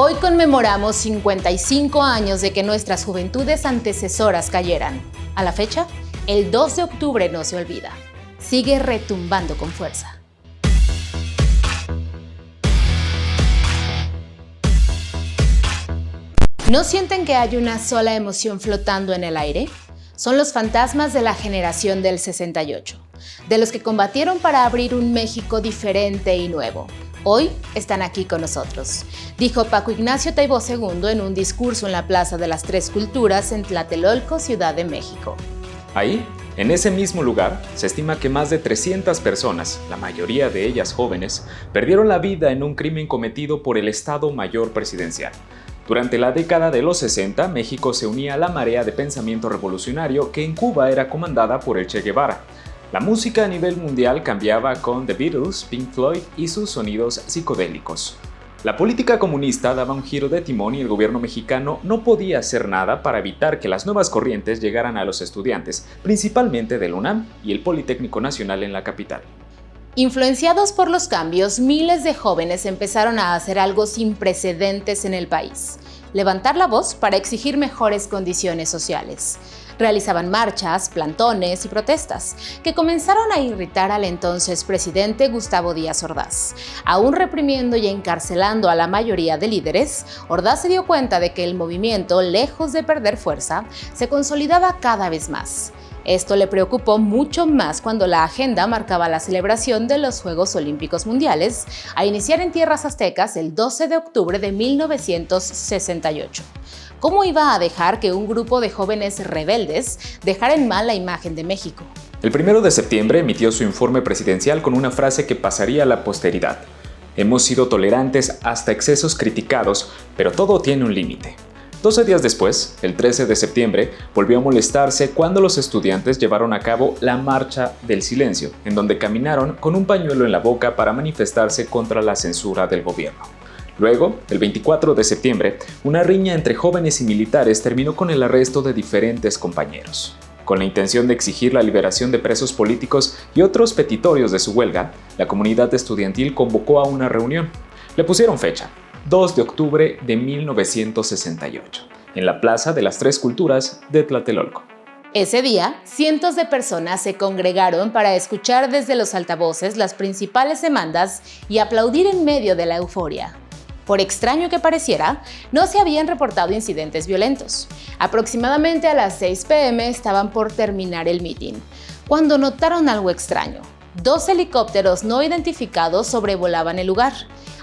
Hoy conmemoramos 55 años de que nuestras juventudes antecesoras cayeran. A la fecha, el 2 de octubre no se olvida. Sigue retumbando con fuerza. ¿No sienten que hay una sola emoción flotando en el aire? Son los fantasmas de la generación del 68, de los que combatieron para abrir un México diferente y nuevo. Hoy están aquí con nosotros, dijo Paco Ignacio Taibo II en un discurso en la Plaza de las Tres Culturas en Tlatelolco, Ciudad de México. Ahí, en ese mismo lugar, se estima que más de 300 personas, la mayoría de ellas jóvenes, perdieron la vida en un crimen cometido por el Estado Mayor Presidencial. Durante la década de los 60, México se unía a la marea de pensamiento revolucionario que en Cuba era comandada por el Che Guevara. La música a nivel mundial cambiaba con The Beatles, Pink Floyd y sus sonidos psicodélicos. La política comunista daba un giro de timón y el gobierno mexicano no podía hacer nada para evitar que las nuevas corrientes llegaran a los estudiantes, principalmente del UNAM y el Politécnico Nacional en la capital. Influenciados por los cambios, miles de jóvenes empezaron a hacer algo sin precedentes en el país: levantar la voz para exigir mejores condiciones sociales. Realizaban marchas, plantones y protestas que comenzaron a irritar al entonces presidente Gustavo Díaz Ordaz. Aún reprimiendo y encarcelando a la mayoría de líderes, Ordaz se dio cuenta de que el movimiento, lejos de perder fuerza, se consolidaba cada vez más. Esto le preocupó mucho más cuando la agenda marcaba la celebración de los Juegos Olímpicos Mundiales, a iniciar en tierras aztecas el 12 de octubre de 1968. ¿Cómo iba a dejar que un grupo de jóvenes rebeldes dejara en mal la imagen de México? El 1 de septiembre emitió su informe presidencial con una frase que pasaría a la posteridad: "Hemos sido tolerantes hasta excesos criticados, pero todo tiene un límite". 12 días después, el 13 de septiembre, volvió a molestarse cuando los estudiantes llevaron a cabo la Marcha del Silencio, en donde caminaron con un pañuelo en la boca para manifestarse contra la censura del gobierno. Luego, el 24 de septiembre, una riña entre jóvenes y militares terminó con el arresto de diferentes compañeros. Con la intención de exigir la liberación de presos políticos y otros petitorios de su huelga, la comunidad estudiantil convocó a una reunión. Le pusieron fecha: 2 de octubre de 1968, en la Plaza de las Tres Culturas de Tlatelolco. Ese día, cientos de personas se congregaron para escuchar desde los altavoces las principales demandas y aplaudir en medio de la euforia. Por extraño que pareciera, no se habían reportado incidentes violentos. Aproximadamente a las 6 p.m. estaban por terminar el mitin, cuando notaron algo extraño. 2 helicópteros no identificados sobrevolaban el lugar.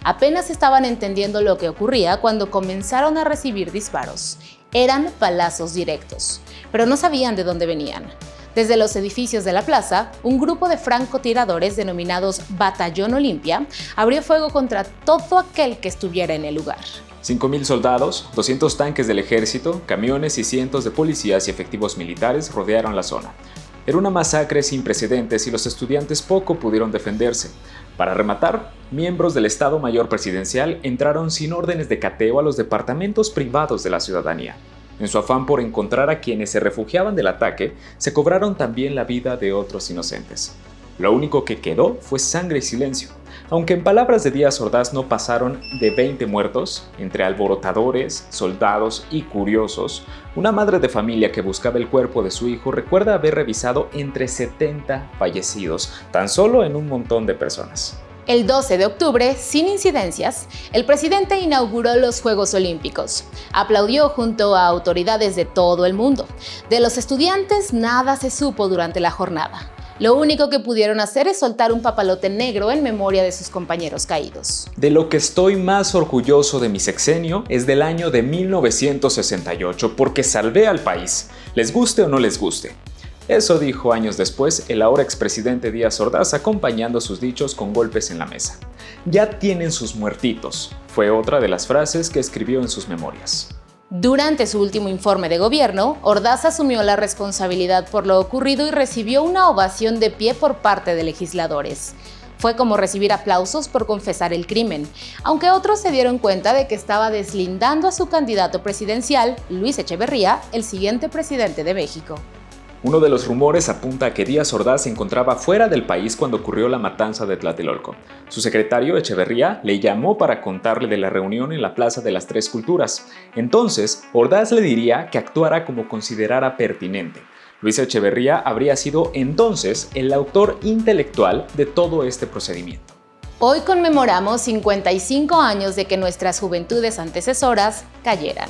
Apenas estaban entendiendo lo que ocurría cuando comenzaron a recibir disparos. Eran balazos directos, pero no sabían de dónde venían. Desde los edificios de la plaza, un grupo de francotiradores denominados Batallón Olimpia abrió fuego contra todo aquel que estuviera en el lugar. 5,000 soldados, 200 tanques del ejército, camiones y cientos de policías y efectivos militares rodearon la zona. Era una masacre sin precedentes y los estudiantes poco pudieron defenderse. Para rematar, miembros del Estado Mayor Presidencial entraron sin órdenes de cateo a los departamentos privados de la ciudadanía. En su afán por encontrar a quienes se refugiaban del ataque, se cobraron también la vida de otros inocentes. Lo único que quedó fue sangre y silencio, aunque en palabras de Díaz Ordaz no pasaron de 20 muertos, entre alborotadores, soldados y curiosos. Una madre de familia que buscaba el cuerpo de su hijo recuerda haber revisado entre 70 fallecidos, tan solo en un montón de personas. El 12 de octubre, sin incidencias, el presidente inauguró los Juegos Olímpicos. Aplaudió junto a autoridades de todo el mundo. De los estudiantes nada se supo durante la jornada. Lo único que pudieron hacer es soltar un papalote negro en memoria de sus compañeros caídos. De lo que estoy más orgulloso de mi sexenio es del año de 1968, porque salvé al país, les guste o no les guste. Eso dijo años después el ahora expresidente Díaz Ordaz, acompañando sus dichos con golpes en la mesa. "Ya tienen sus muertitos", fue otra de las frases que escribió en sus memorias. Durante su último informe de gobierno, Ordaz asumió la responsabilidad por lo ocurrido y recibió una ovación de pie por parte de legisladores. Fue como recibir aplausos por confesar el crimen, aunque otros se dieron cuenta de que estaba deslindando a su candidato presidencial, Luis Echeverría, el siguiente presidente de México. Uno de los rumores apunta a que Díaz Ordaz se encontraba fuera del país cuando ocurrió la matanza de Tlatelolco. Su secretario, Echeverría, le llamó para contarle de la reunión en la Plaza de las Tres Culturas. Entonces, Ordaz le diría que actuara como considerara pertinente. Luis Echeverría habría sido entonces el autor intelectual de todo este procedimiento. Hoy conmemoramos 55 años de que nuestras juventudes antecesoras cayeran.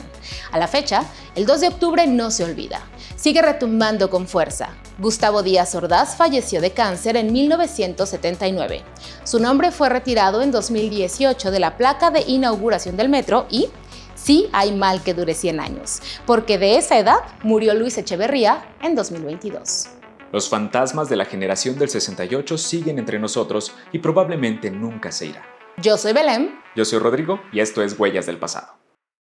A la fecha, el 2 de octubre no se olvida. Sigue retumbando con fuerza. Gustavo Díaz Ordaz falleció de cáncer en 1979. Su nombre fue retirado en 2018 de la placa de inauguración del metro y sí hay mal que dure 100 años, porque de esa edad murió Luis Echeverría en 2022. Los fantasmas de la generación del 68 siguen entre nosotros y probablemente nunca se irán. Yo soy Belén. Yo soy Rodrigo y esto es Huellas del Pasado.